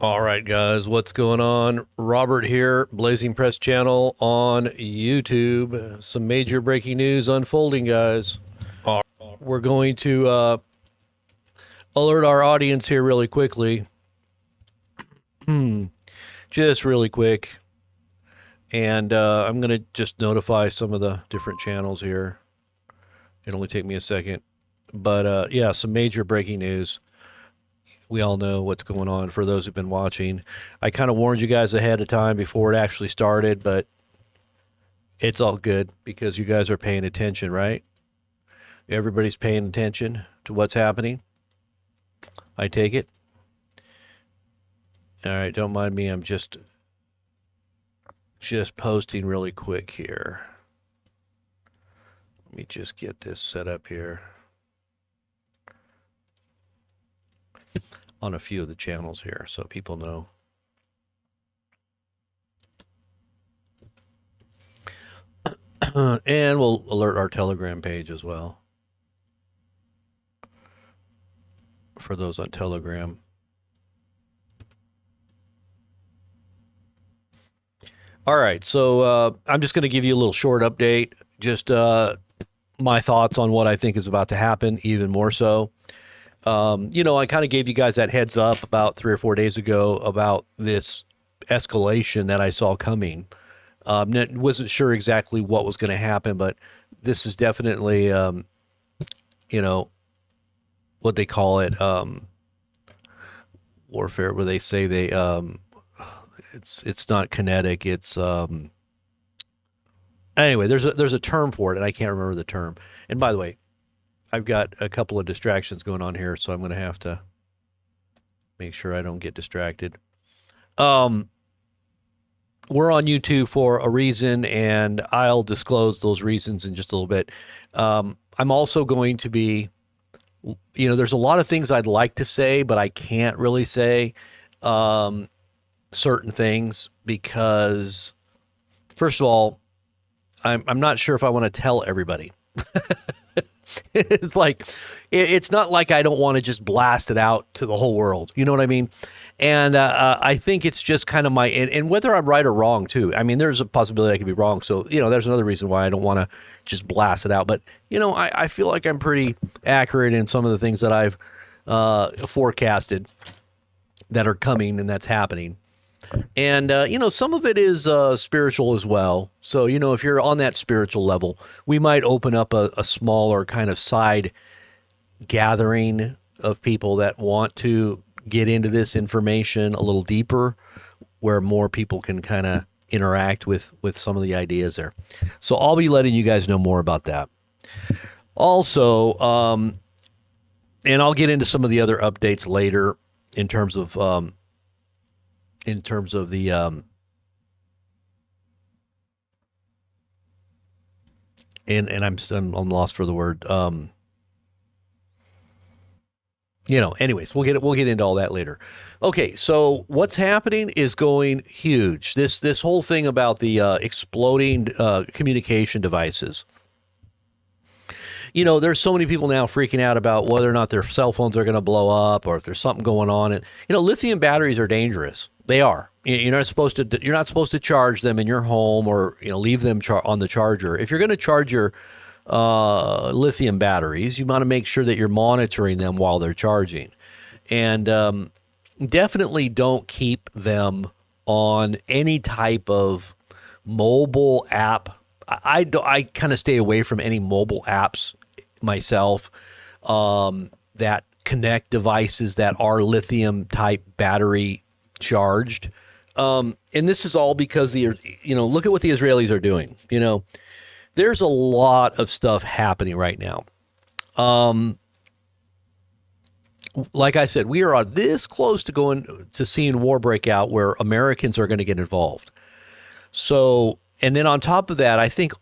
All right, guys, what's going on? Robert here, Blazing Press Channel on YouTube. Some major breaking news unfolding, guys. We're going to alert our audience here really quickly. Just really quick. And I'm going to just notify some of the different channels here. It'll only take me a second. But yeah, some major breaking news. We all know what's going on for those who've been watching. I kind of warned you guys ahead of time before it actually started, but it's all good because you guys are paying attention, right? Everybody's paying attention to what's happening. I take it. All right, don't mind me. I'm just posting really quick here. Let me just get this set up here on a few of the channels here so people know. And we'll alert our Telegram page as well for those on Telegram. All right, so I'm just going to give you a little short update, just my thoughts on what I think is about to happen, even more so. I kind of gave you guys that heads up about 3 or 4 days ago about this escalation that I saw coming. Wasn't sure exactly what was going to happen, but this is definitely, what they call it, warfare, where they say it's not kinetic. It's anyway. There's a term for it, and I can't remember the term. And by the way, I've got a couple of distractions going on here, so I'm going to have to make sure I don't get distracted. We're on YouTube for a reason, and I'll disclose those reasons in just a little bit. I'm also going to be, there's a lot of things I'd like to say, but I can't really say certain things because, first of all, I'm not sure if I want to tell everybody. It's like, it's not like I don't want to just blast it out to the whole world. You know what I mean? And I think it's just kind of and whether I'm right or wrong too. I mean, there's a possibility I could be wrong. So, there's another reason why I don't want to just blast it out. But, I feel like I'm pretty accurate in some of the things that I've forecasted that are coming and that's happening. And, some of it is spiritual as well. So, if you're on that spiritual level, we might open up a smaller kind of side gathering of people that want to get into this information a little deeper, where more people can kind of interact with some of the ideas there. So I'll be letting you guys know more about that. Also, and I'll get into some of the other updates later in terms of the and I'm lost for the word. Anyways, we'll get into all that later. Okay, so what's happening is going huge. This whole thing about the exploding communication devices. There's so many people now freaking out about whether or not their cell phones are going to blow up or if there's something going on. And lithium batteries are dangerous. They are. You're not supposed to charge them in your home or leave them on the charger. If you're going to charge your lithium batteries, you want to make sure that you're monitoring them while they're charging, and definitely don't keep them on any type of mobile app. I kind of stay away from any mobile apps myself that connect devices that are lithium type battery charged. And this is all because look at what the Israelis are doing. There's a lot of stuff happening right now. Like I said, we are this close to going to seeing war break out where Americans are going to get involved. So, and then on top of that, I think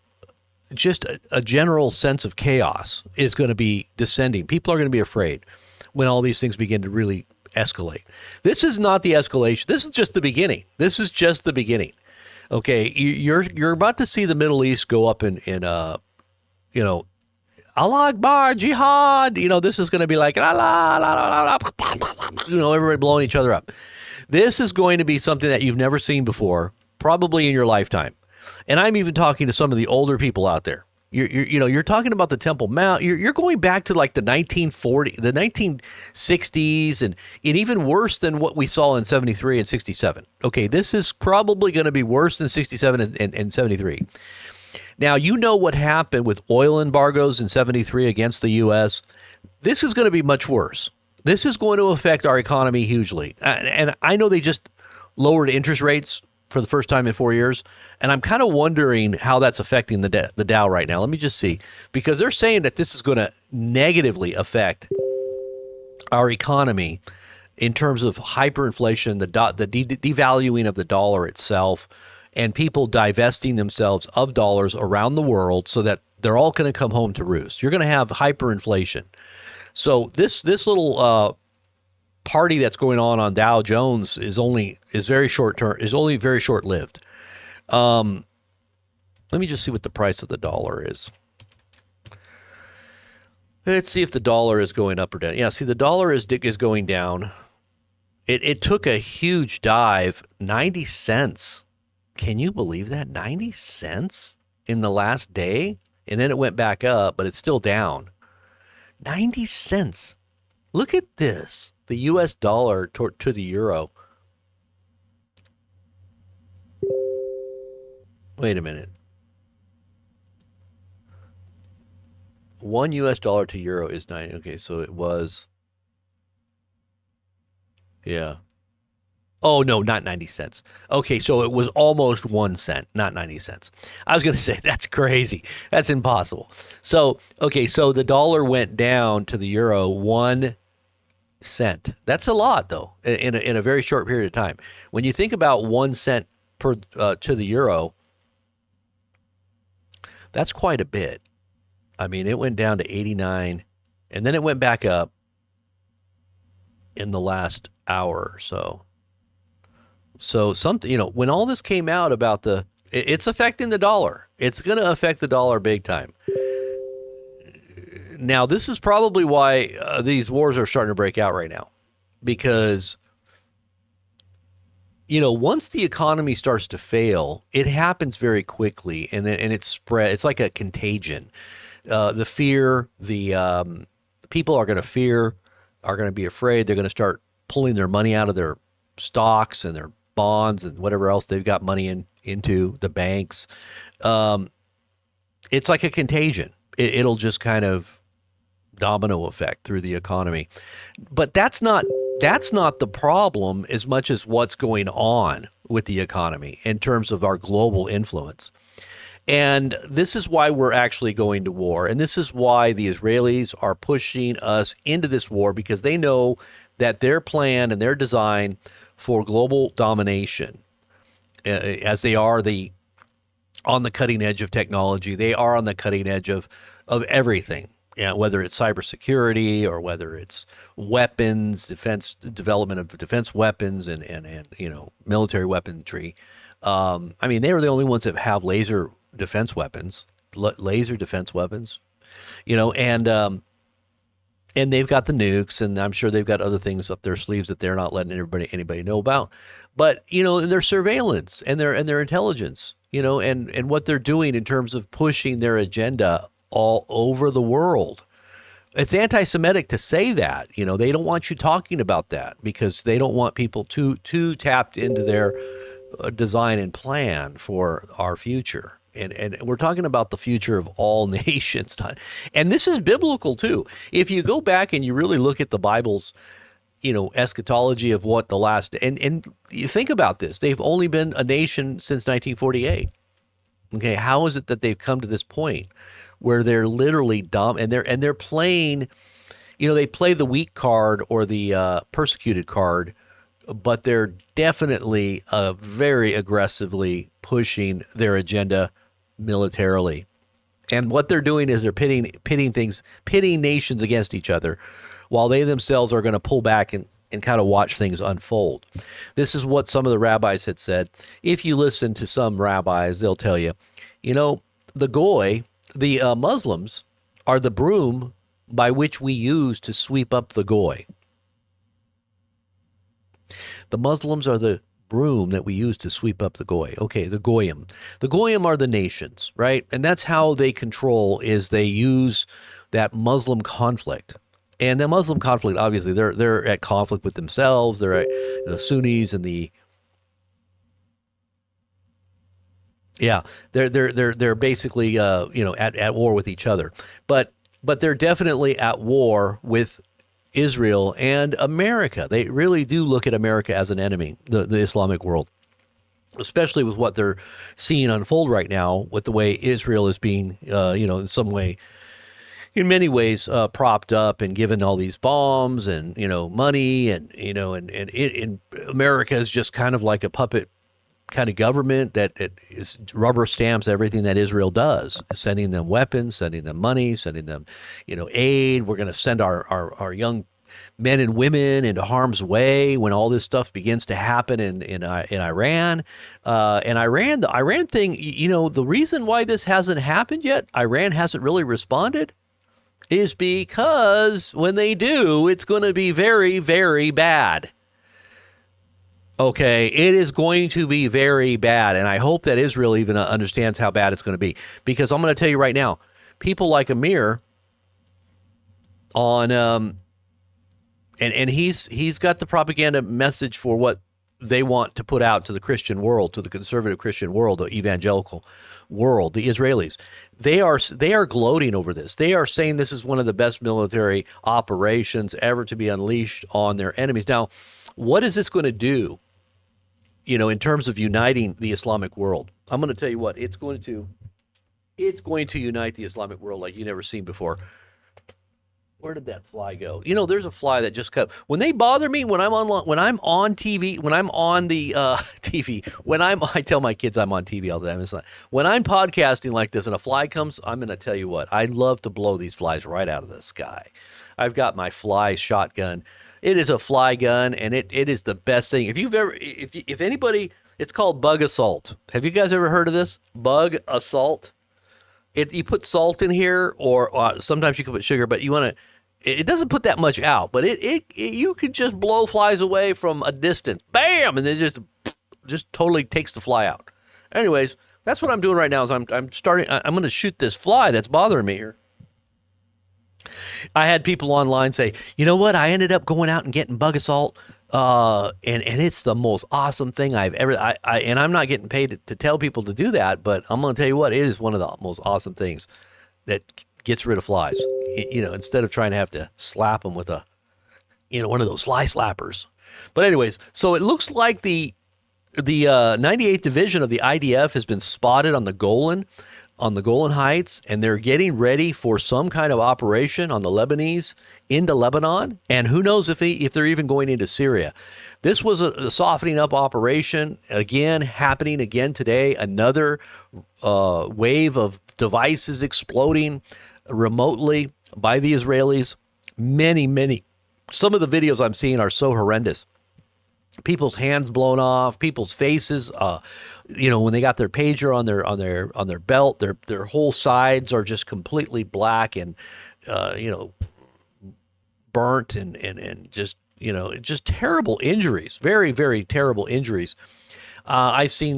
just a general sense of chaos is going to be descending. People are going to be afraid when all these things begin to really escalate. This is not the escalation. This is just the beginning. Okay, you're about to see the Middle East go up in Allah Akbar, Jihad. This is going to be like la la la la la, everybody blowing each other up. This is going to be something that you've never seen before, probably in your lifetime. And I'm even talking to some of the older people out there. You're talking about the Temple Mount. You're going back to like the 1960s, and even worse than what we saw in 73 and 67. Okay, this is probably going to be worse than 67 and 73. Now, you know what happened with oil embargoes in 73 against the U.S. This is going to be much worse. This is going to affect our economy hugely. And I know they just lowered interest rates for the first time in 4 years. And I'm kind of wondering how that's affecting the Dow right now. Let me just see. Because they're saying that this is going to negatively affect our economy in terms of hyperinflation, the devaluing of the dollar itself, and people divesting themselves of dollars around the world so that they're all going to come home to roost. You're going to have hyperinflation. So this little party that's going on Dow Jones is very short term, is only very short lived. Let me just see what the price of the dollar is. Let's see if the dollar is going up or down. Yeah, see, the dollar is going down. It took a huge dive, 90 cents. Can you believe that? 90 cents in the last day? And then it went back up, but it's still down. 90 cents. Look at this. The U.S. dollar to the euro. Wait a minute. 1 U.S. dollar to euro is 9. Okay, so it was. Yeah. Oh, no, not 90 cents. Okay, so it was almost 1 cent, not 90 cents. I was going to say, that's crazy. That's impossible. So, okay, so the dollar went down to the euro 1 cent. That's a lot, though, in a very short period of time. When you think about 1 cent per to the euro, that's quite a bit. I mean, it went down to 89, and then it went back up in the last hour or so. So something, when all this came out about it's affecting the dollar. It's going to affect the dollar big time. Now, this is probably why these wars are starting to break out right now, because, once the economy starts to fail, it happens very quickly, and it's spread. It's like a contagion. The fear, the people are going to fear, are going to be afraid. They're going to start pulling their money out of their stocks and their bonds and whatever else they've got money into the banks. It's like a contagion. It'll just kind of domino effect through the economy. But that's not the problem as much as what's going on with the economy in terms of our global influence. And this is why we're actually going to war. And this is why the Israelis are pushing us into this war, because they know that their plan and their design for global domination, as they are on the cutting edge of technology, they are on the cutting edge of everything. Whether it's cybersecurity or whether it's weapons, development of defense weapons and military weaponry. I mean, they are the only ones that have laser defense weapons, and they've got the nukes, and I'm sure they've got other things up their sleeves that they're not letting anybody know about. But their surveillance and their intelligence, and what they're doing in terms of pushing their agenda all over the world. It's anti-Semitic to say that. They don't want you talking about that because they don't want people too tapped into their design and plan for our future. And we're talking about the future of all nations. And this is biblical too. If you go back and you really look at the Bible's, eschatology of what the last, and you think about this, they've only been a nation since 1948. Okay, how is it that they've come to this point where they're literally dumb and they're playing, they play the weak card or the persecuted card, but they're definitely very aggressively pushing their agenda militarily. And what they're doing is they're pitting nations against each other, while they themselves are going to pull back and kind of watch things unfold. This is what some of the rabbis had said. If you listen to some rabbis, they'll tell you, the goy, the Muslims, are the broom by which we use to sweep up the goy. The Muslims are the broom that we use to sweep up the goy. Okay, the goyim. The goyim are the nations, right? And that's how they control, is they use that Muslim conflict. And the Muslim conflict, obviously, they're at conflict with themselves. They're at the Sunnis and the yeah, they're basically at war with each other. But they're definitely at war with Israel and America. They really do look at America as an enemy, the Islamic world, especially with what they're seeing unfold right now, with the way Israel is being, in some way, in many ways, propped up and given all these bombs and, money and America is just kind of like a puppet kind of government that is rubber stamps everything that Israel does, sending them weapons, sending them money, sending them, aid. We're going to send our young men and women into harm's way when all this stuff begins to happen in Iran. And the Iran thing, the reason why this hasn't happened yet, Iran hasn't really responded, is because when they do, it's going to be very, very bad. Okay, it is going to be very bad, and I hope that Israel even understands how bad it's going to be. Because I'm going to tell you right now, people like Amir on, and he's got the propaganda message for what they want to put out to the Christian world, to the conservative Christian world, the evangelical world, the Israelis. They are gloating over this. They are saying this is one of the best military operations ever to be unleashed on their enemies. Now, what is this going to do? In terms of uniting the Islamic world, I'm going to tell you what it's going to unite the Islamic world like you've never seen before. Where did that fly go? There's a fly that just cut. When they bother me, when I'm on TV, when I'm on the TV, I tell my kids I'm on TV all the time. It's not, when I'm podcasting like this and a fly comes, I'm going to tell you what, I love to blow these flies right out of the sky. I've got my fly shotgun. It is a fly gun, and it is the best thing. If anybody, it's called bug assault. Have you guys ever heard of this? Bug assault. You put salt in here, or sometimes you can put sugar, but you want to. It doesn't put that much out, but you can just blow flies away from a distance. Bam, and then just totally takes the fly out. Anyways, that's what I'm doing right now. Is I'm going to shoot this fly that's bothering me here. I had people online say, you know what? I ended up going out and getting bug assault, and it's the most awesome thing I've ever. And I'm not getting paid to tell people to do that, but I'm going to tell you what, it is one of the most awesome things that gets rid of flies. Instead of trying to have to slap them with one of those fly slappers. But anyways, so it looks like the 98th Division of the IDF has been spotted on the Golan Heights, and they're getting ready for some kind of operation on the Lebanese into Lebanon, and who knows if they're even going into Syria. This was a softening up operation, again, happening again today, another wave of devices exploding remotely by the Israelis. Many. Some of the videos I'm seeing are so horrendous. People's hands blown off, people's faces, when they got their pager on their belt, their whole sides are just completely black and burnt and just terrible injuries, very, very terrible injuries. I've seen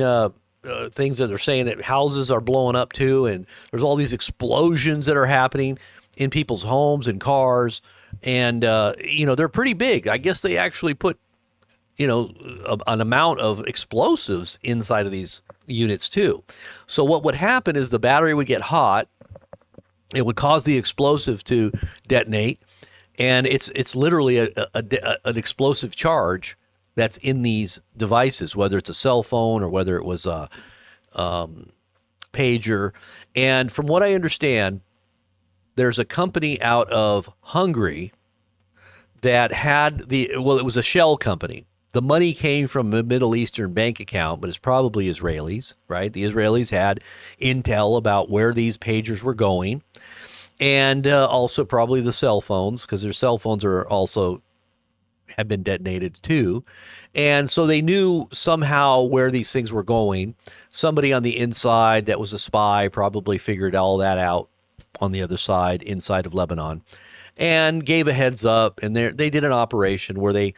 things that are saying that houses are blowing up too, and there's all these explosions that are happening in people's homes and cars, and they're pretty big. I guess they actually put an amount of explosives inside of these units too. So what would happen is the battery would get hot. It would cause the explosive to detonate, and it's literally an explosive charge that's in these devices, whether it's a cell phone or whether it was a pager. And from what I understand, there's a company out of Hungary that had it was a shell company. The money came from a Middle Eastern bank account, but it's probably Israelis, right? The Israelis had intel about where these pagers were going, and also probably the cell phones, because their cell phones have been detonated too. And so they knew somehow where these things were going. Somebody on the inside that was a spy probably figured all that out on the other side, inside of Lebanon, and gave a heads up. And they did an operation where they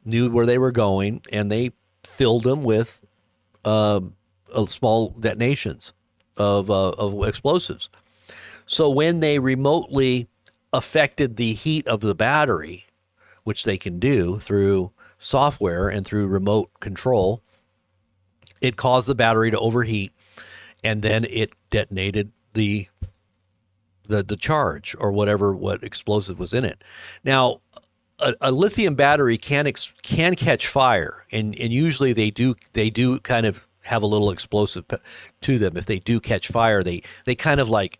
knew where they were going, and they filled them with small detonations of explosives. So when they remotely affected the heat of the battery, which they can do through software and through remote control, it caused the battery to overheat, and then it detonated the charge or what explosive was in it. Now, a lithium battery can catch fire, and usually they do kind of have a little explosive to them. If they do catch fire, they kind of like,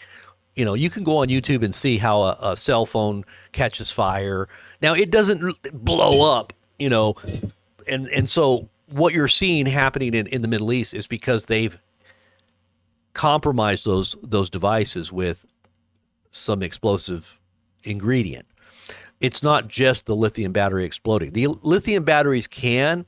you can go on YouTube and see how a cell phone catches fire. Now, it doesn't blow up, and so what you're seeing happening in the Middle East is because they've compromised those devices with some explosive ingredient. It's not just the lithium battery exploding. The lithium batteries can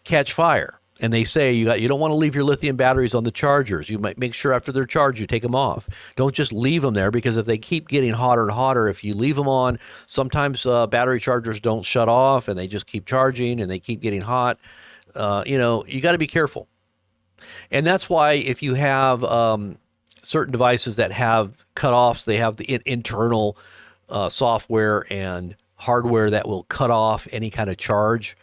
catch fire, and they say you don't want to leave your lithium batteries on the chargers. You might make sure after they're charged you take them off. Don't just leave them there, because if they keep getting hotter and hotter, if you leave them on, sometimes battery chargers don't shut off and they just keep charging and they keep getting hot. You got to be careful. And that's why if you have certain devices that have cutoffs, they have the internal software and hardware that will cut off any kind of charge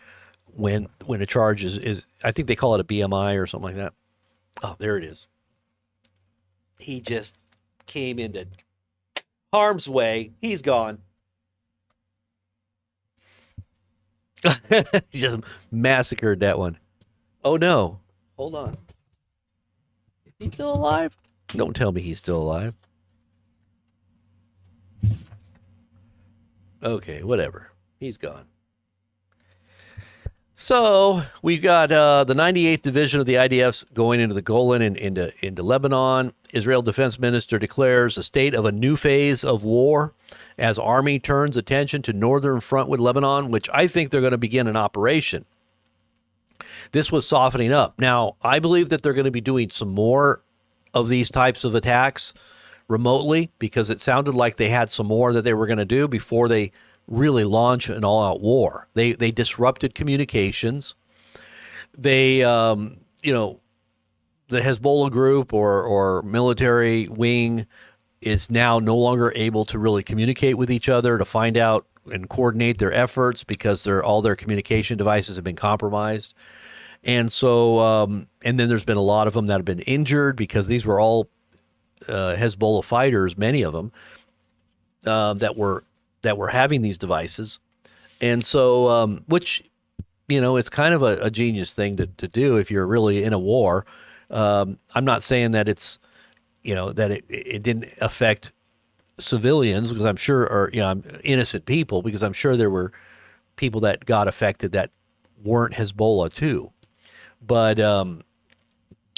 when a charge is I think they call it a BMI or something like that. Oh, there it is. He just came into harm's way. He's gone. He just massacred that one. Oh no. Hold on. Is he still alive? Don't tell me he's still alive. Okay, whatever. He's gone. So we got the 98th Division of the IDF's going into the Golan and into Lebanon. Israel Defense Minister declares a state of a new phase of war as Army turns attention to northern front with Lebanon, which I think they're going to begin an operation. This was softening up. Now, I believe that they're going to be doing some more of these types of attacks remotely, because it sounded like they had some more that they were going to do before they really launch an all-out war. They disrupted communications. They, the Hezbollah group or military wing is now no longer able to really communicate with each other to find out and coordinate their efforts, because all their communication devices have been compromised. And so, and then there's been a lot of them that have been injured, because these were all Hezbollah fighters, many of them, that were having these devices. And so, which, it's kind of a genius thing to do if you're really in a war. I'm not saying that it's, that it didn't affect civilians, because I'm sure, or, innocent people, because I'm sure there were people that got affected that weren't Hezbollah too. But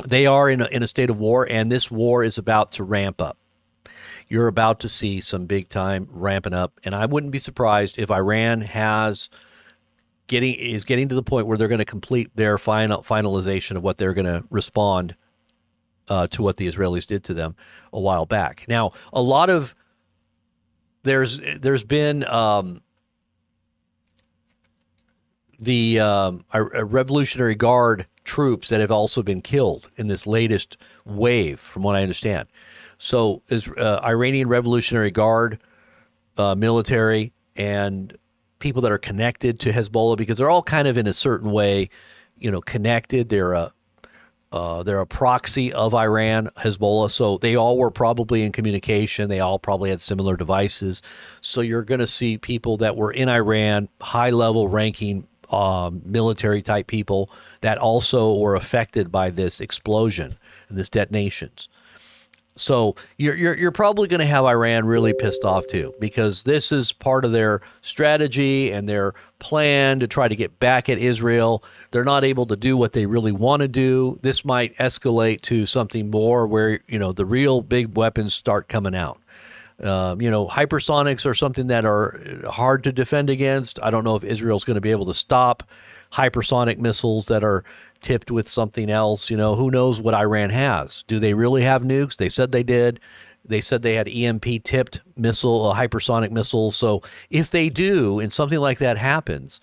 they are in a state of war, and this war is about to ramp up. You're about to see some big time ramping up, and I wouldn't be surprised if Iran is getting to the point where they're going to complete their finalization of what they're going to respond to what the Israelis did to them a while back. Now, a lot of there's been the Revolutionary Guard troops that have also been killed in this latest wave, from what I understand. So is Iranian Revolutionary Guard military and people that are connected to Hezbollah, because they're all kind of in a certain way, connected. They're a proxy of Iran, Hezbollah. So they all were probably in communication. They all probably had similar devices. So you're going to see people that were in Iran, high-level ranking military type people that also were affected by this explosion and this detonations. So you're probably going to have Iran really pissed off too, because this is part of their strategy and their plan to try to get back at Israel. They're not able to do what they really want to do. This might escalate to something more where, the real big weapons start coming out. Hypersonics are something that are hard to defend against. I don't know if Israel's going to be able to stop hypersonic missiles that are tipped with something else. Who knows what Iran has? Do they really have nukes? They said they did. They said they had EMP tipped hypersonic missiles. So if they do, and something like that happens,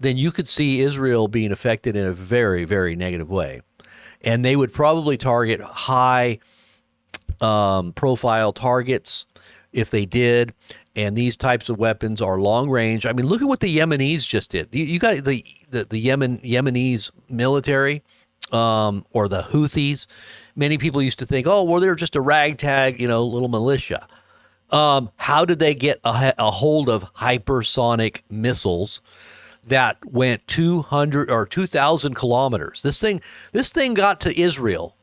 then you could see Israel being affected in a very, very negative way. And they would probably target high profile targets if they did. And these types of weapons are long range. I mean, look at what the Yemenis just did. You got the Yemenis military or the Houthis. Many people used to think, oh, well, they're just a ragtag, little militia. How did they get a hold of hypersonic missiles that went 200 or 2,000 kilometers? This thing got to Israel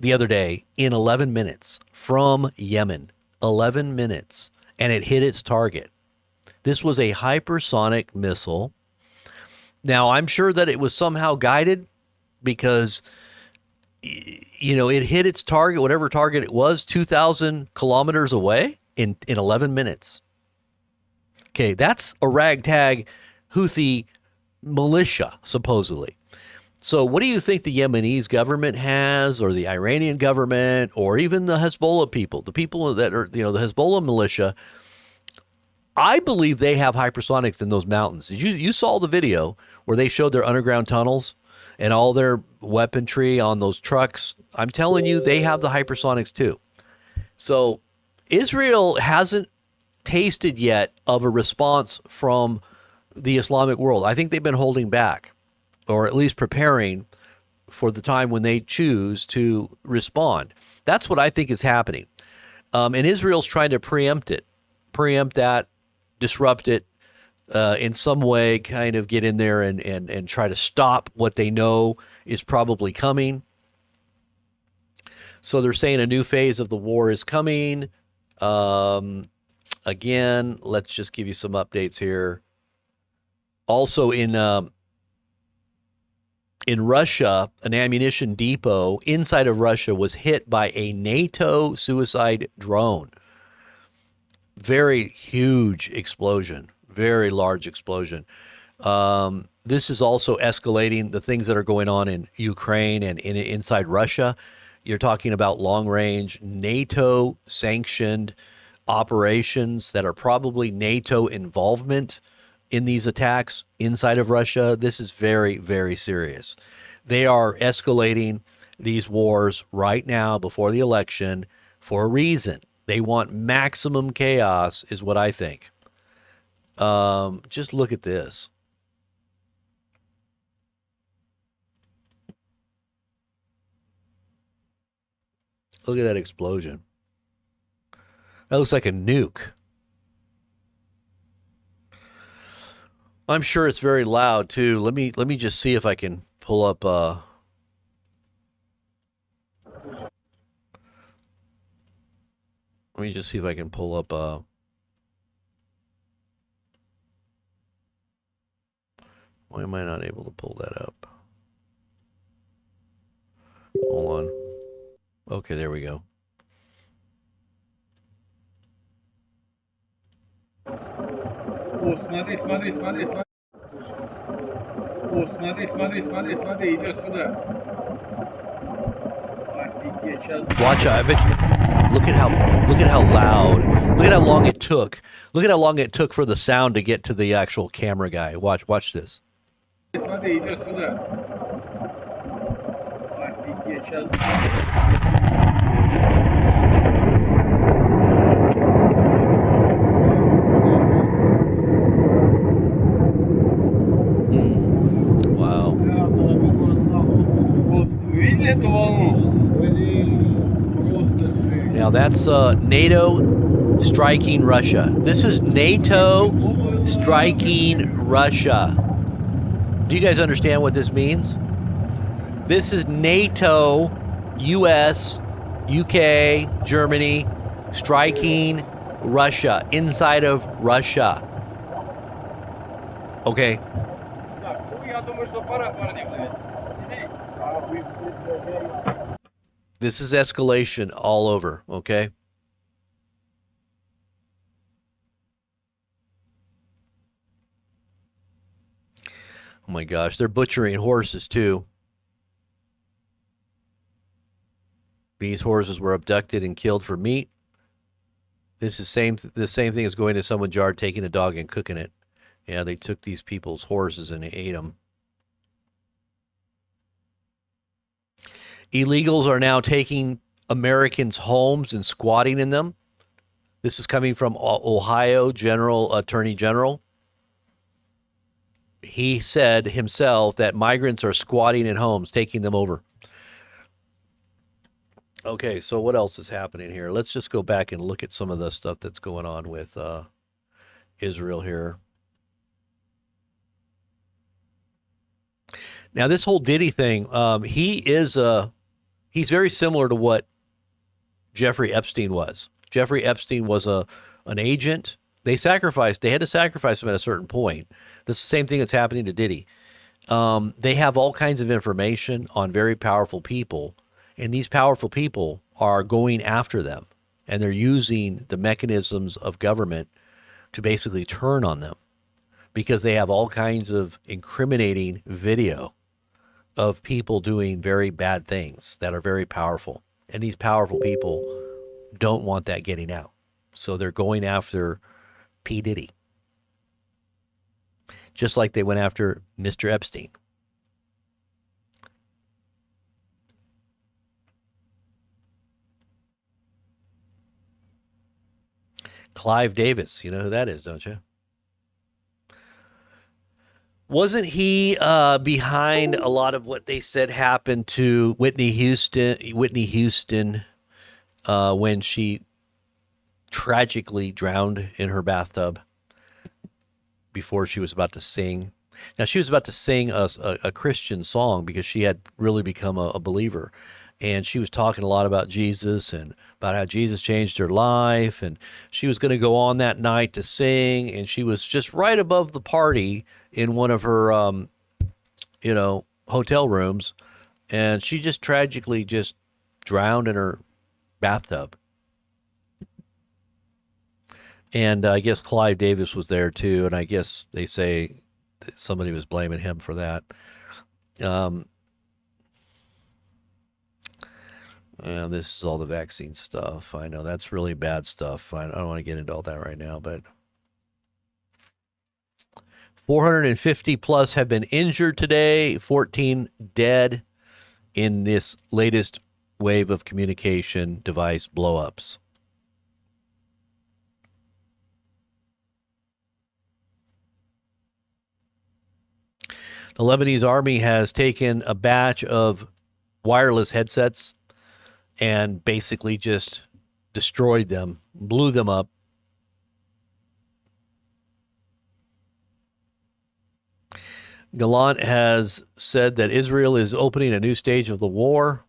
the other day in 11 minutes from Yemen. 11 minutes. And it hit its target. This was a hypersonic missile. Now, I'm sure that it was somehow guided because, it hit its target, whatever target it was, 2,000 kilometers away in 11 minutes. Okay, that's a ragtag Houthi militia, supposedly. So what do you think the Yemenis government has, or the Iranian government, or even the Hezbollah people, the people that are, the Hezbollah militia? I believe they have hypersonics in those mountains. You saw the video where they showed their underground tunnels and all their weaponry on those trucks. I'm telling you, they have the hypersonics too. So Israel hasn't tasted yet of a response from the Islamic world. I think they've been holding back, or at least preparing for the time when they choose to respond. That's what I think is happening. And Israel's trying to preempt that, disrupt it in some way, kind of get in there and try to stop what they know is probably coming. So they're saying a new phase of the war is coming. Again, let's just give you some updates here. Also in Russia, an ammunition depot inside of Russia was hit by a NATO suicide drone. Very huge explosion, very large explosion. This is also escalating the things that are going on in Ukraine and inside Russia. You're talking about long-range NATO-sanctioned operations that are probably NATO involvement in these attacks inside of Russia. This is very, very serious. They are escalating these wars right now before the election for a reason. They want maximum chaos, is what I think. Just look at this. Look at that explosion. That looks like a nuke. I'm sure it's very loud too. Let me just see if I can pull up let me just see if I can pull up why am I not able to pull that up? Hold on. Okay, there we go. Смотри, смотри, смотри, смотри. О, смотри, смотри, смотри, смотри, идет сюда. Офигеть, сейчас. Watch out! I bet you, look at how loud. Look at how long it took. Look at how long it took for the sound to get to the actual camera guy. Watch this. Смотри, идет сюда. Офигеть, сейчас. Wow. Видели эту волну? Now that's NATO striking Russia. This is NATO striking Russia. Do you guys understand what this means? This is NATO, US, UK, Germany striking Russia, inside of Russia. Okay. This is escalation all over, okay? Oh my gosh, they're butchering horses too. These horses were abducted and killed for meat. This is the same thing as going to someone's yard, taking a dog and cooking it. Yeah, they took these people's horses and they ate them. Illegals are now taking Americans' homes and squatting in them. This is coming from Ohio Attorney General. He said himself that migrants are squatting in homes, taking them over. Okay, so what else is happening here? Let's just go back and look at some of the stuff that's going on with Israel here. Now, this whole Diddy thing, he's very similar to what Jeffrey Epstein was. Jeffrey Epstein was an agent. They had to sacrifice him at a certain point. This is the same thing that's happening to Diddy. They have all kinds of information on very powerful people, and these powerful people are going after them, and they're using the mechanisms of government to basically turn on them because they have all kinds of incriminating video of people doing very bad things that are very powerful. And these powerful people don't want that getting out. So they're going after P. Diddy, just like they went after Mr. Epstein. Clive Davis, you know who that is, don't you? Wasn't he behind a lot of what they said happened to Whitney Houston when she tragically drowned in her bathtub before she was about to sing? Now, she was about to sing a Christian song because she had really become a believer. And she was talking a lot about Jesus and about how Jesus changed her life. And she was going to go on that night to sing. And she was just right above the party in one of her, hotel rooms. And she just tragically just drowned in her bathtub. And I guess Clive Davis was there too. And I guess they say that somebody was blaming him for that. And this is all the vaccine stuff. I know that's really bad stuff. I don't want to get into all that right now, but 450 plus have been injured today, 14 dead in this latest wave of communication device blowups. The Lebanese army has taken a batch of wireless headsets and basically just destroyed them, blew them up. Gallant has said that Israel is opening a new stage of the war.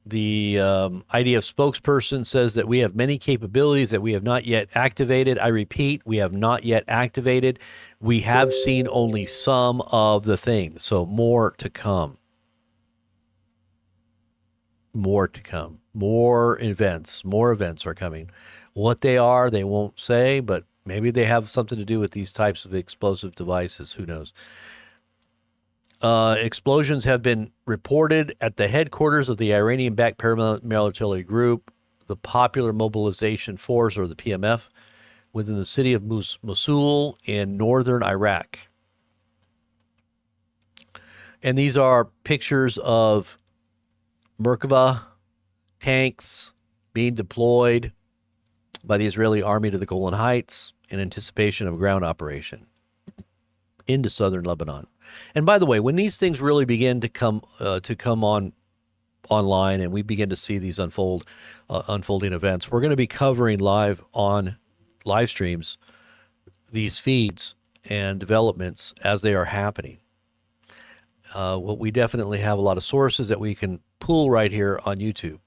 The IDF spokesperson says that we have many capabilities that we have not yet activated. I repeat, we have not yet activated. We have seen only some of the things, so more to come. More to come. More events are coming. What they are, they won't say, but maybe they have something to do with these types of explosive devices. Who knows? Explosions have been reported at the headquarters of the Iranian-backed paramilitary group, the Popular Mobilization Force, or the PMF, within the city of Mosul in northern Iraq. And these are pictures of Merkava tanks being deployed by the Israeli army to the Golan Heights in anticipation of a ground operation into southern Lebanon. And by the way, when these things really begin to come online and we begin to see these unfolding events, we're going to be covering live streams these feeds and developments as they are happening. Well, we definitely have a lot of sources that we can pull right here on YouTube.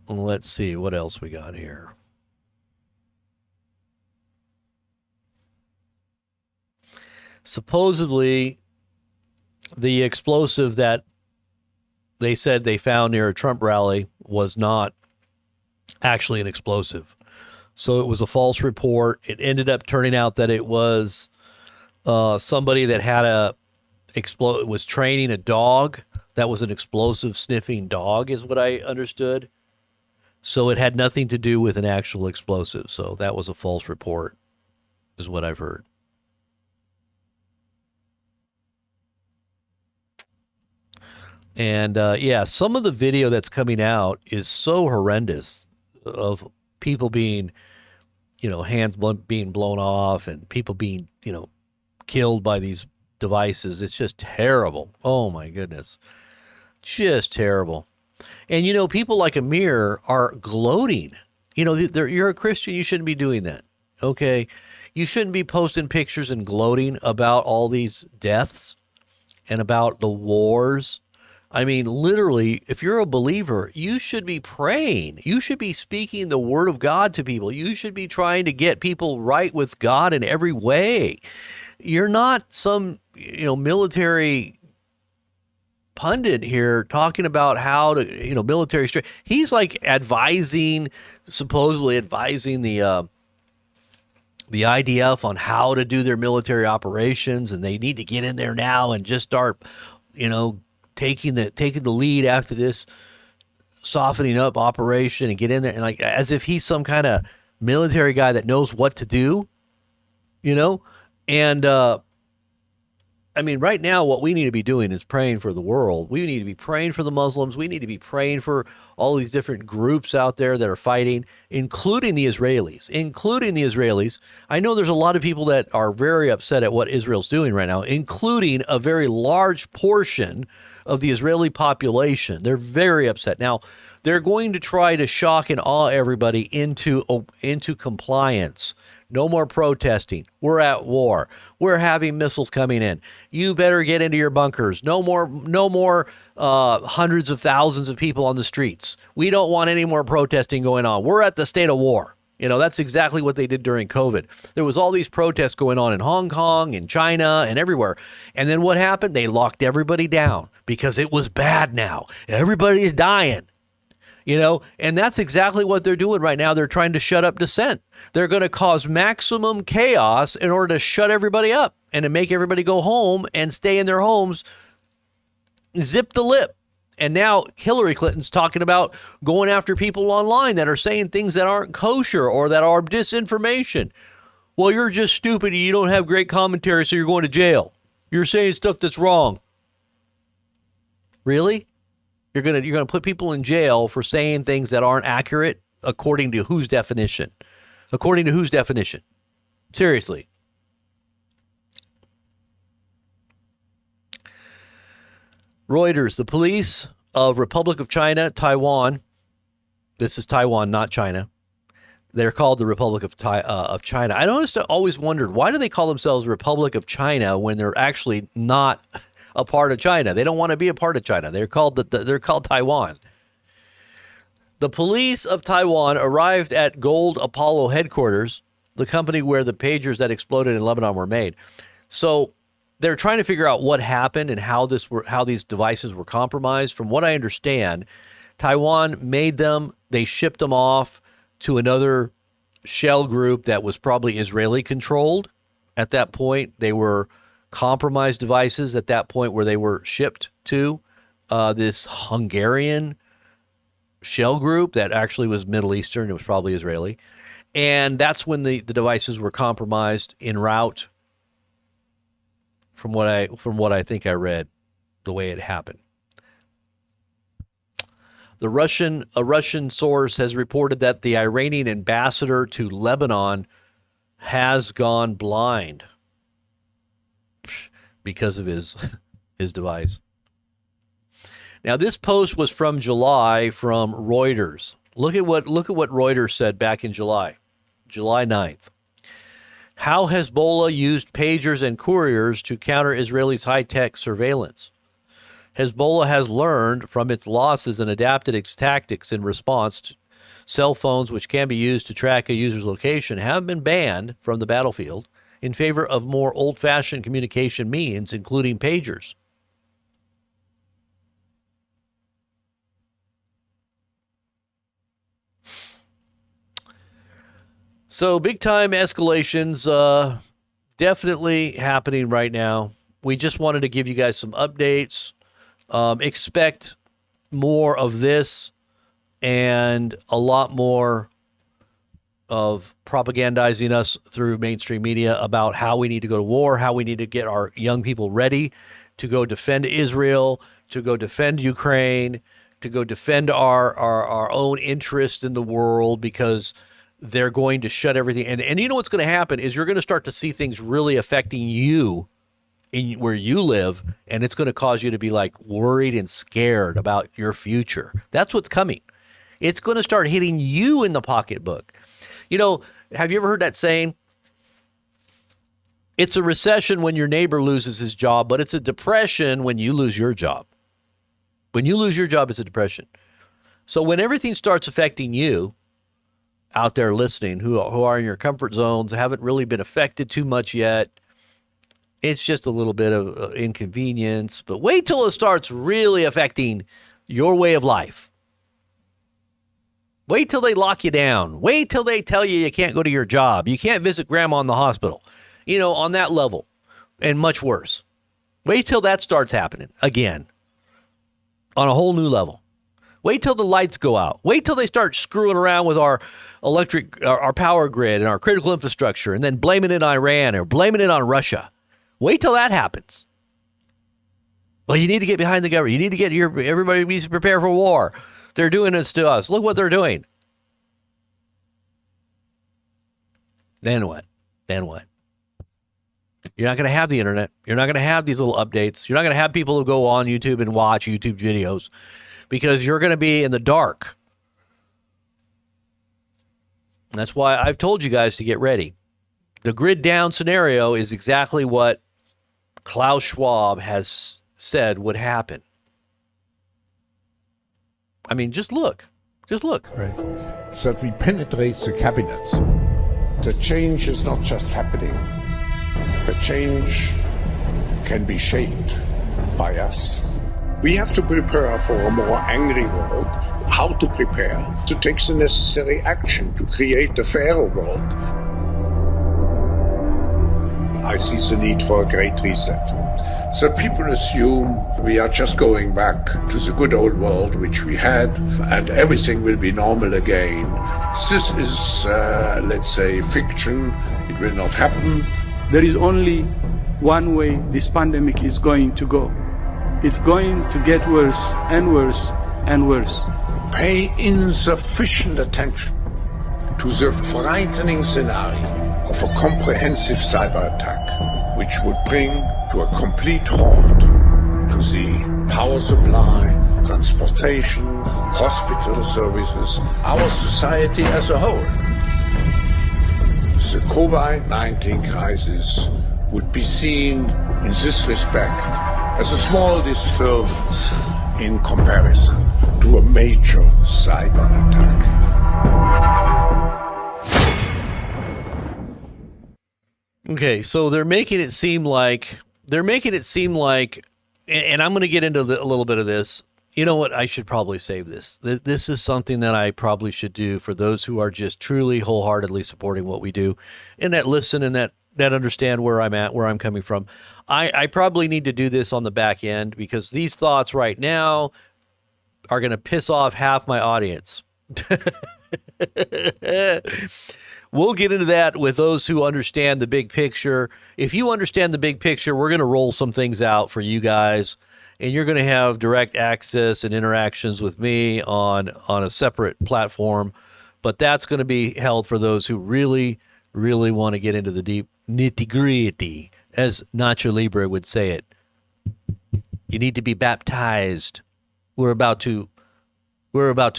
Let's see what else we got here. Supposedly, the explosive that they said they found near a Trump rally was not actually an explosive. So it was a false report. It ended up turning out that it was somebody that had was training a dog that was an explosive sniffing dog, is what I understood. So it had nothing to do with an actual explosive. So that was a false report, is what I've heard. And yeah, some of the video that's coming out is so horrendous of people being, hands being blown off and people being, killed by these devices. It's just terrible. Oh my goodness. Just terrible. And, people like Amir are gloating. You're a Christian. You shouldn't be doing that. Okay. You shouldn't be posting pictures and gloating about all these deaths and about the wars. I mean, literally, if you're a believer, you should be praying. You should be speaking the word of God to people. You should be trying to get people right with God in every way. You're not some, military pundit here talking about how to, military strength. He's like supposedly advising the IDF on how to do their military operations, and they need to get in there now and just start, taking the lead after this softening up operation and get in there, and like as if he's some kind of military guy that knows what to do, and I mean, right now, what we need to be doing is praying for the world. We need to be praying for the Muslims. We need to be praying for all these different groups out there that are fighting, including the Israelis. I know there's a lot of people that are very upset at what Israel's doing right now, including a very large portion of the Israeli population. They're very upset. Now, they're going to try to shock and awe everybody into compliance. No more protesting. We're at war. We're having missiles coming in. You better get into your bunkers. No more hundreds of thousands of people on the streets. We don't want any more protesting going on. We're at the state of war. That's exactly what they did during COVID. There was all these protests going on in Hong Kong, in China, and everywhere. And then what happened? They locked everybody down because it was bad now. Everybody is dying. And that's exactly what they're doing right now. They're trying to shut up dissent. They're going to cause maximum chaos in order to shut everybody up and to make everybody go home and stay in their homes, zip the lip. And now Hillary Clinton's talking about going after people online that are saying things that aren't kosher or that are disinformation. Well, you're just stupid and you don't have great commentary, so you're going to jail. You're saying stuff that's wrong. Really? You're gonna put people in jail for saying things that aren't accurate according to whose definition? According to whose definition? Seriously. Reuters, the police of Republic of China, Taiwan. This is Taiwan, not China. They're called the Republic of China. I always wondered, why do they call themselves Republic of China when they're actually not a part of China? They don't want to be a part of China. They're called Taiwan. The police of Taiwan arrived at Gold Apollo headquarters, the company where the pagers that exploded in Lebanon were made. So they're trying to figure out what happened and how these devices were compromised. From what I understand, Taiwan made them. They shipped them off to another shell group that was probably Israeli controlled. At that point, they were compromised devices at that point where they were shipped to this Hungarian shell group that actually was Middle Eastern. It was probably Israeli. And that's when the devices were compromised en route, from what I think I read, the way it happened. A Russian source has reported that the Iranian ambassador to Lebanon has gone blind because of his device. Now, this post was from July from Reuters. Look at what Reuters said back in July 9th. How Hezbollah used pagers and couriers to counter Israelis' high-tech surveillance. Hezbollah has learned from its losses and adapted its tactics in response. Cell phones, which can be used to track a user's location, have been banned from the battlefield in favor of more old-fashioned communication means, including pagers. So big-time escalations definitely happening right now We just wanted to give you guys some updates. Expect more of this and a lot more of propagandizing us through mainstream media about how we need to go to war, how we need to get our young people ready to go defend Israel, to go defend Ukraine, to go defend our own interest in the world, because they're going to shut everything. And you know what's going to happen is you're going to start to see things really affecting you in where you live, and it's going to cause you to be like worried and scared about your future. That's what's coming. It's going to start hitting you in the pocketbook. You know, have you ever heard that saying? It's a recession when your neighbor loses his job, but it's a depression when you lose your job. When you lose your job, it's a depression. So when everything starts affecting you out there listening, who are in your comfort zones, haven't really been affected too much yet, it's just a little bit of inconvenience. But wait till it starts really affecting your way of life. Wait till they lock you down. Wait till they tell you can't go to your job. You can't visit grandma in the hospital. You know, on that level, and much worse. Wait till that starts happening again on a whole new level. Wait till the lights go out. Wait till they start screwing around with our our power grid and our critical infrastructure, and then blaming it on Iran or blaming it on Russia. Wait till that happens. Well, you need to get behind the government. You need to get everybody needs to prepare for war. They're doing this to us. Look what they're doing. Then what? Then what? You're not going to have the internet. You're not going to have these little updates. You're not going to have people who go on YouTube and watch YouTube videos, because you're going to be in the dark. And that's why I've told you guys to get ready. The grid down scenario is exactly what Klaus Schwab has said would happen. I mean, just look. Just look. Right. So that we penetrate the cabinets. The change is not just happening. The change can be shaped by us. We have to prepare for a more angry world. How to prepare? To take the necessary action to create a fairer world. I see the need for a great reset. So people assume we are just going back to the good old world which we had, and everything will be normal again. This is, let's say, fiction. It will not happen. There is only one way this pandemic is going to go. It's going to get worse and worse and worse. Pay insufficient attention to the frightening scenario of a comprehensive cyber attack, which would bring to a complete halt to the power supply, transportation, hospital services, our society as a whole. The COVID-19 crisis would be seen in this respect as a small disturbance in comparison to a major cyber attack. Okay, so they're making it seem like, and I'm going to get into a little bit of this. You know what? I should probably save this. This is something that I probably should do for those who are just truly wholeheartedly supporting what we do, and that listen and that understand where I'm at, where I'm coming from. I probably need to do this on the back end, because these thoughts right now are going to piss off half my audience. We'll get into that with those who understand the big picture. If you understand the big picture, we're going to roll some things out for you guys, and you're going to have direct access and interactions with me on a separate platform. But that's going to be held for those who really, really want to get into the deep nitty-gritty, as Nacho Libre would say it. You need to be baptized. We're about to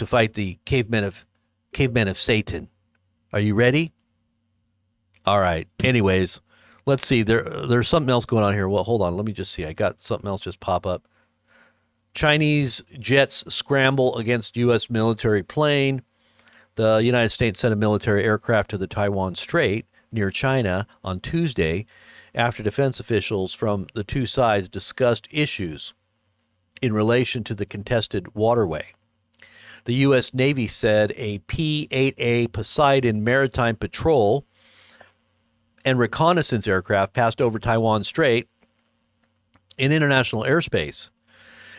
fight the cavemen of Satan. Are you ready? All right. Anyways, let's see. There's something else going on here. Well, hold on. Let me just see. I got something else just pop up. Chinese jets scramble against U.S. military plane. The United States sent a military aircraft to the Taiwan Strait near China on Tuesday after defense officials from the two sides discussed issues in relation to the contested waterway. The U.S. Navy said a P-8A Poseidon maritime patrol and reconnaissance aircraft passed over Taiwan Strait in international airspace.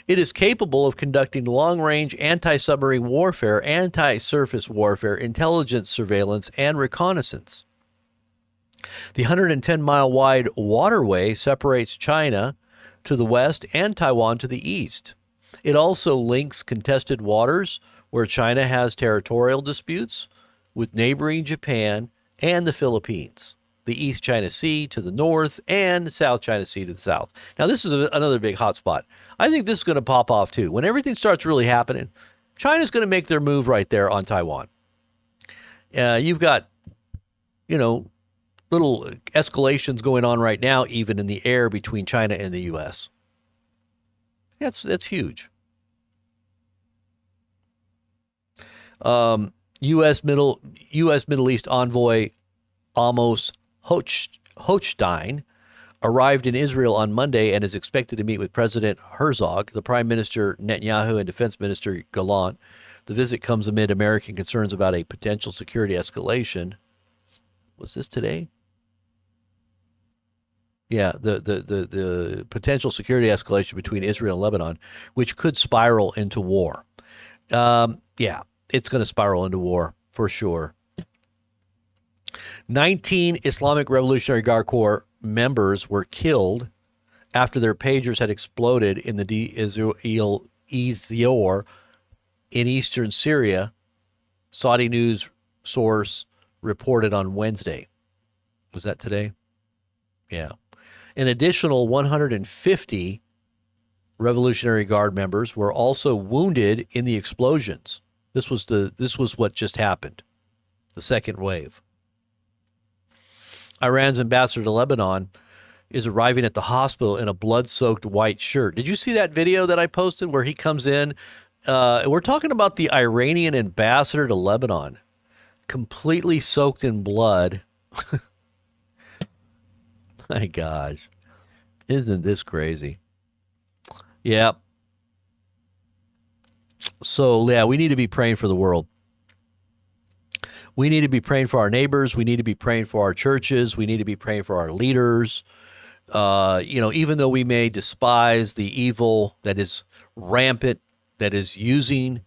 It is capable of conducting long-range anti-submarine warfare, anti-surface warfare, intelligence surveillance, and reconnaissance. The 110-mile-wide waterway separates China to the west and Taiwan to the east. It also links contested waters where China has territorial disputes with neighboring Japan and the Philippines, the East China Sea to the north and the South China Sea to the south. Now, this is another big hotspot. I think this is going to pop off, too. When everything starts really happening, China's going to make their move right there on Taiwan. You've got, little escalations going on right now, even in the air between China and the U.S. That's huge. U.S. Middle East envoy Amos Hochstein arrived in Israel on Monday and is expected to meet with President Herzog, the Prime Minister Netanyahu, and Defense Minister Gallant. The visit comes amid American concerns about a potential security escalation. Was this today? Yeah, the potential security escalation between Israel and Lebanon, which could spiral into war. Yeah, it's going to spiral into war for sure. 19 Islamic Revolutionary Guard Corps members were killed after their pagers had exploded in the Deir ez-Zor in eastern Syria, Saudi news source reported on Wednesday. Was that today? Yeah. An additional 150 Revolutionary Guard members were also wounded in the explosions. This was what just happened, the second wave. Iran's ambassador to Lebanon is arriving at the hospital in a blood-soaked white shirt. Did you see that video that I posted where he comes in? We're talking about the Iranian ambassador to Lebanon, completely soaked in blood. My gosh. Isn't this crazy? Yeah. So, yeah, we need to be praying for the world. We need to be praying for our neighbors. We need to be praying for our churches. We need to be praying for our leaders. Even though we may despise the evil that is rampant, that is using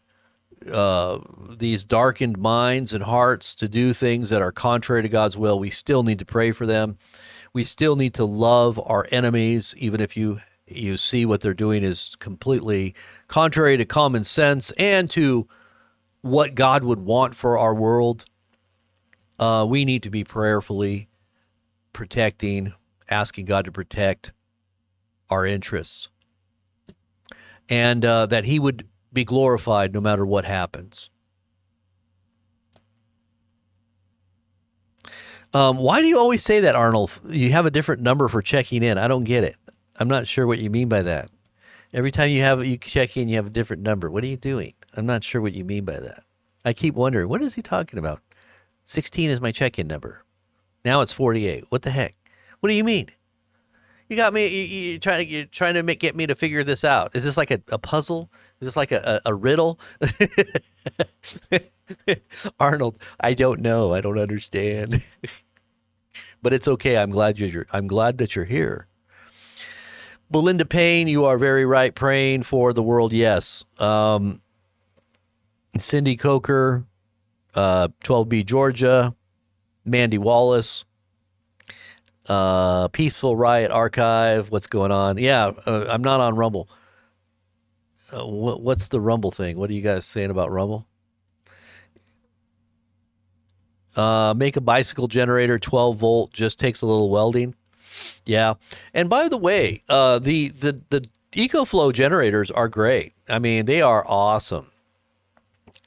these darkened minds and hearts to do things that are contrary to God's will, we still need to pray for them. We still need to love our enemies, even if you see what they're doing is completely contrary to common sense and to what God would want for our world. We need to be prayerfully protecting, asking God to protect our interests, and that He would be glorified no matter what happens. Why do you always say that, Arnold? You have a different number for checking in. I don't get it. I'm not sure what you mean by that. Every time you check in, you have a different number. What are you doing? I'm not sure what you mean by that. I keep wondering, what is he talking about? 16 is my check-in number. Now it's 48. What the heck? What do you mean? You got me. You're trying to get me to figure this out. Is this like a puzzle? Is this like a riddle? Arnold, I don't know. I don't understand. But it's okay. I'm glad that you're here. Belinda Payne, you are very right. Praying for the world, yes. Cindy Coker, 12B Georgia, Mandy Wallace, Peaceful Riot Archive. What's going on? Yeah, I'm not on Rumble. What's the Rumble thing? What are you guys saying about Rumble? Make a bicycle generator, 12 volt, just takes a little welding. Yeah. And by the way, the EcoFlow generators are great. I mean, they are awesome.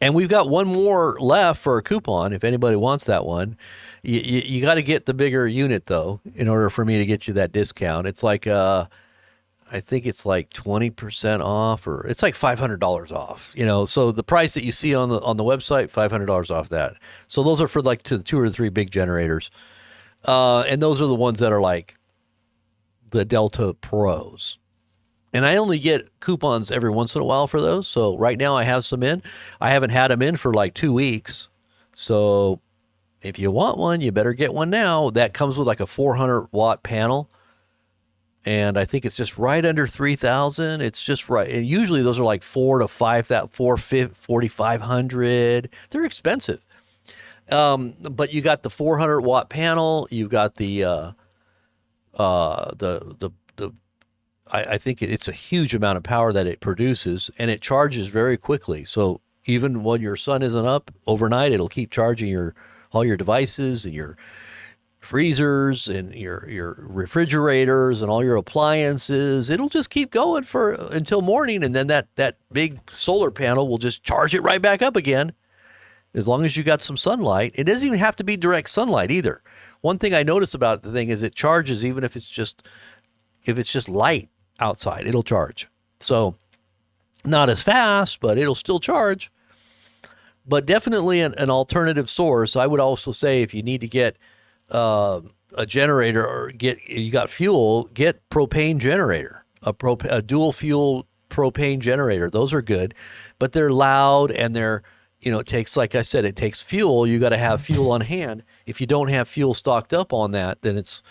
And we've got one more left for a coupon if anybody wants that one. You got to get the bigger unit, though, in order for me to get you that discount. It's like, I think it's like 20% off, or it's like $500 off, So the price that you see on the website, $500 off that. So those are for like the 2 or 3 big generators. And those are the ones that are like the Delta Pros. And I only get coupons every once in a while for those. So right now I have some in. I haven't had them in for like 2 weeks. So if you want one, you better get one now. That comes with like a 400 watt panel. and I think it's just right under 3,000. It's just right. And usually those are like 4 to 5, that 4,500. They're expensive. But you got the 400 watt panel. You got the I think it's a huge amount of power that it produces, and it charges very quickly. So even when your sun isn't up overnight, it'll keep charging all your devices and your freezers and your refrigerators and all your appliances. It'll just keep going until morning, and then that big solar panel will just charge it right back up again. As long as you got some sunlight. It doesn't even have to be direct sunlight either. One thing I notice about the thing is it charges even if it's just light outside, it'll charge. So not as fast, but it'll still charge. But definitely an alternative source. I would also say if you need to get a generator or you got fuel, get propane generator, a dual fuel propane generator. Those are good, but they're loud and it takes, like I said, it takes fuel. You got to have fuel on hand. If you don't have fuel stocked up on that, then it's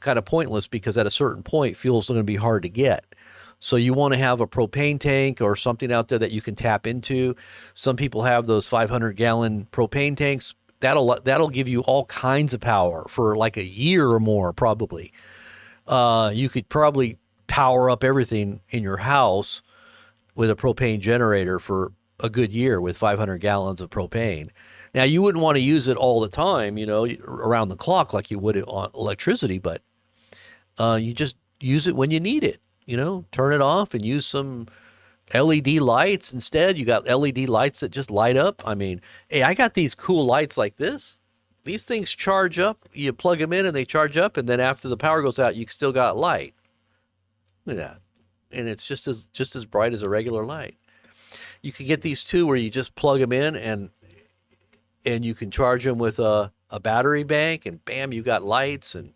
kind of pointless, because at a certain point, fuel is going to be hard to get. So you want to have a propane tank or something out there that you can tap into. Some people have those 500-gallon propane tanks. That'll give you all kinds of power for like a year or more, probably. You could probably power up everything in your house with a propane generator for a good year with 500 gallons of propane. Now, you wouldn't want to use it all the time, around the clock like you would on electricity, but you just use it when you need it, turn it off and use some LED lights instead. You got LED lights that just light up. I mean, hey, I got these cool lights like this. These things charge up. You plug them in and they charge up, and then after the power goes out, you still got light. Look at that. And it's just as bright as a regular light. You can get these too where you just plug them in and you can charge them with a battery bank, and bam, you got lights. And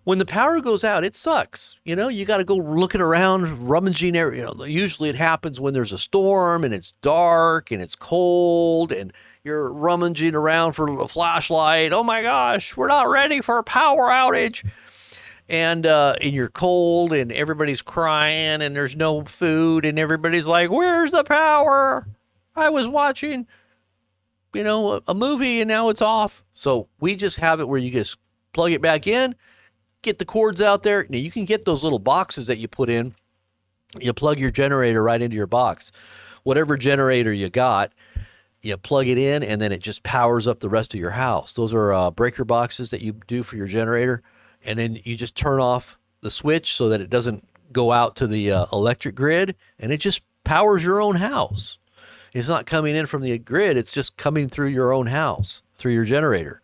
when the power goes out, it sucks. You got to go looking around, rummaging. Usually it happens when there's a storm and it's dark and it's cold and you're rummaging around for a flashlight. Oh my gosh, we're not ready for a power outage. And you're cold and everybody's crying and there's no food and everybody's like, where's the power? I was watching, a movie and now it's off. So we just have it where you just plug it back in, get the cords out there. Now you can get those little boxes that you put in. You plug your generator right into your box. Whatever generator you got, you plug it in and then it just powers up the rest of your house. Those are breaker boxes that you do for your generator. And then you just turn off the switch so that it doesn't go out to the electric grid, and it just powers your own house. It's not coming in from the grid. It's just coming through your own house, through your generator.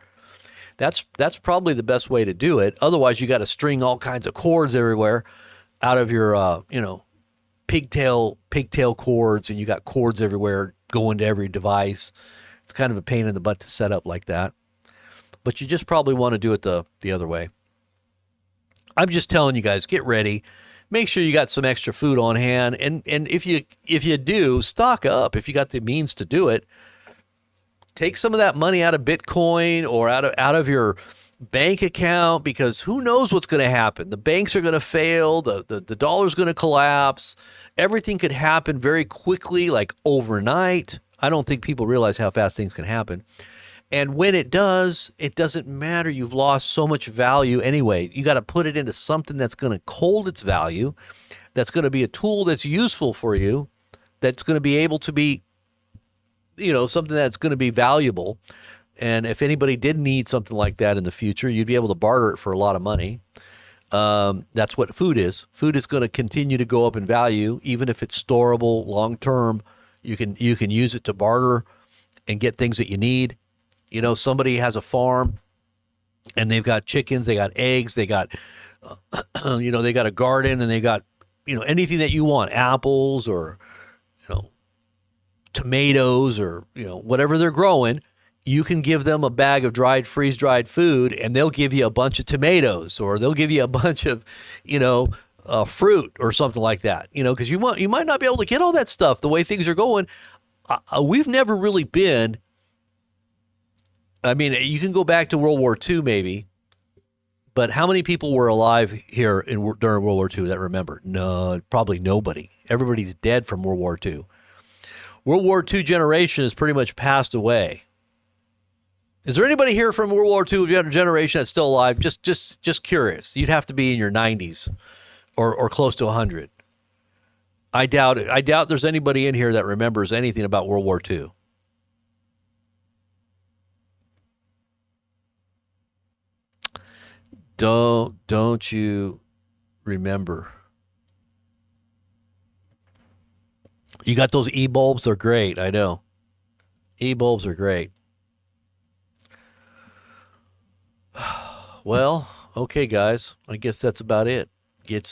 That's probably the best way to do it. Otherwise, you got to string all kinds of cords everywhere out of your, pigtail cords, and you got cords everywhere going to every device. It's kind of a pain in the butt to set up like that. But you just probably want to do it the other way. I'm just telling you guys, get ready. Make sure you got some extra food on hand, and if you do, stock up. If you got the means to do it, take some of that money out of Bitcoin or out of your bank account, because who knows what's going to happen. The banks are going to fail. The dollar's going to collapse. Everything could happen very quickly, like overnight. I don't think people realize how fast things can happen. And when it does, it doesn't matter. You've lost so much value anyway. You got to put it into something that's going to hold its value, that's going to be a tool that's useful for you, that's going to be able to be, something that's going to be valuable. And if anybody did need something like that in the future, you'd be able to barter it for a lot of money. That's what food is. Food is going to continue to go up in value, even if it's storable long term. You can use it to barter and get things that you need. Somebody has a farm and they've got chickens, they got eggs, they got, they got a garden, and they got, anything that you want, apples or, tomatoes or, whatever they're growing. You can give them a bag of freeze-dried food, and they'll give you a bunch of tomatoes, or they'll give you a bunch of, fruit or something like that, because you might not be able to get all that stuff the way things are going. We've never really been. I mean, you can go back to World War II maybe, But how many people were alive here during World War II that remember? No, probably nobody. Everybody's dead from World War II. World War II generation has pretty much passed away. Is there anybody here from World War II generation that's still alive? Just curious. You'd have to be in your 90s or close to 100. I doubt it. I doubt there's anybody in here that remembers anything about World War II. Don't you remember? You got those e-bulbs? They're great. I know. E-bulbs are great. Well, okay, guys. I guess that's about it. Get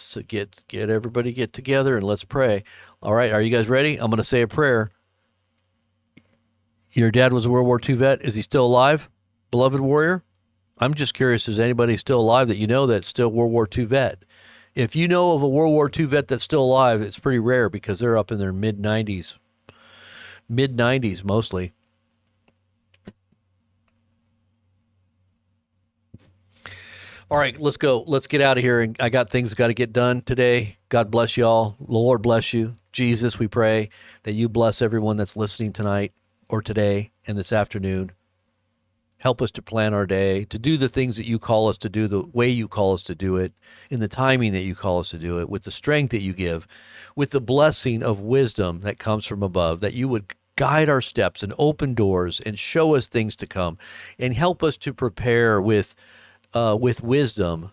everybody get together and let's pray. All right, are you guys ready? I'm going to say a prayer. Your dad was a World War II vet. Is he still alive, beloved warrior? I'm just curious, is anybody still alive that you know that's still World War II vet? If you know of a World War II vet that's still alive, it's pretty rare because they're up in their mid-90s. Mid-90s mostly. All right, let's go. Let's get out of here. And I got things that got to get done today. God bless y'all. The Lord bless you. Jesus, we pray that you bless everyone that's listening tonight or today and this afternoon. Help us to plan our day, to do the things that you call us to do, the way you call us to do it, in the timing that you call us to do it, with the strength that you give, with the blessing of wisdom that comes from above, that you would guide our steps and open doors and show us things to come and help us to prepare with wisdom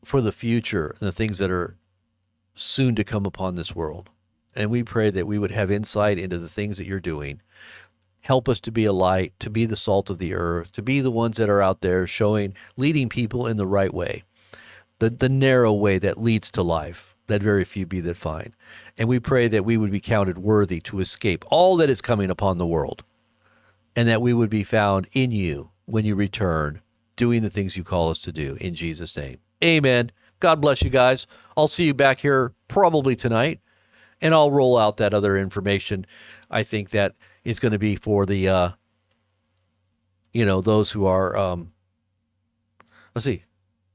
for the future and the things that are soon to come upon this world. And we pray that we would have insight into the things that you're doing. Help us to be a light, to be the salt of the earth, to be the ones that are out there leading people in the right way, the narrow way that leads to life, that very few be that find. And we pray that we would be counted worthy to escape all that is coming upon the world, and that we would be found in you when you return, doing the things you call us to do. In Jesus' name, amen. God bless you guys. I'll see you back here probably tonight, and I'll roll out that other information. I think that is going to be for the, those who are,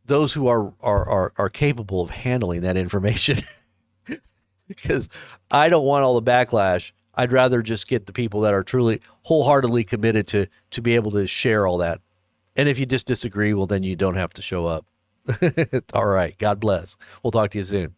those who are capable of handling that information. Because I don't want all the backlash. I'd rather just get the people that are truly wholeheartedly committed to be able to share all that. And if you just disagree, well, then you don't have to show up. All right. God bless. We'll talk to you soon.